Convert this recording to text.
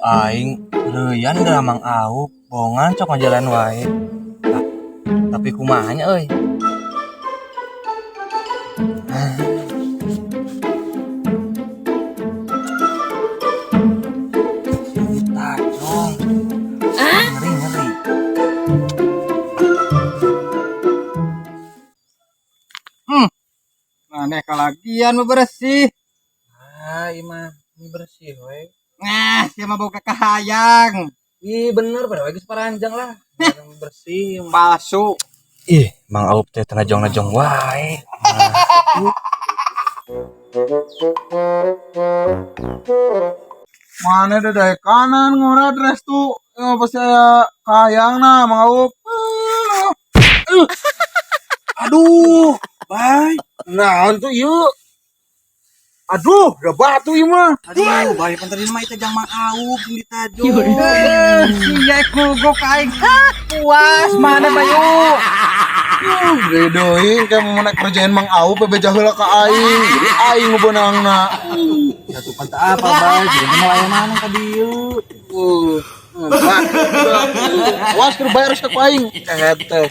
aing leuyan geura Mang Aup, bongan cok ngajalan wae. Tah, tapi kumahanya euy? Cerita dong. Ngeri. Maneh kalagian bebersih. Imah ini bersih we. Nah, siapa mah boga kahayang. Ih bener pada geus paranjang lah. Bersih. Palsu. Ih, Mang Aup teh tengah najong wae. Mana ada dari kanan ngorad restu. Pasti aya kahayang na mau. Aduh, bay. Nah, itu yuk. Aduh, udah batu ieu mah. Aduh, bay panterin mah itu Mang Aup yang ditajong. Iya kugok aing. Puas mana bayu. Bedoing kayak mau naik kerjain Mang Aup bebeja heula ka aing. Jadi aing ngebenangna. Satu panta apa, bay? Jadi mulai mana ka dieu? Awas keur bayar ka aing. Teh.